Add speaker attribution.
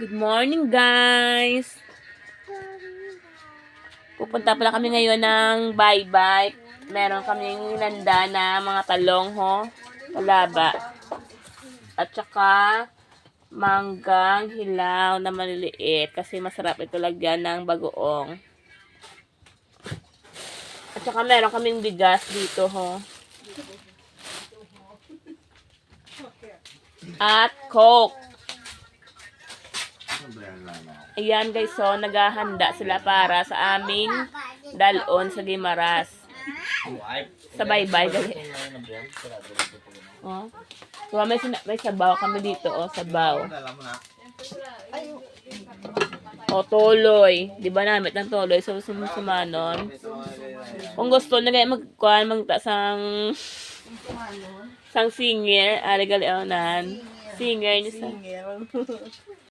Speaker 1: Good morning, guys! Pupunta pala kami ngayon ng bye-bye. Meron kaming inanda na mga talong, palaba. At saka, manggang hilaw na maliliit. Kasi masarap ito lagyan ng bagoong. At saka meron kaming bigas dito, At Coke. Ayan guys, naghahanda sila para sa aming dalon sa Gimaras. Sa bye-bye gali. Oh. So, may sabaw kami dito, sabaw. Toloy. Di ba namit ng toloy? So, sumanon. Kung gusto na kayo magtasang singer, gali onan. Singer ni sa.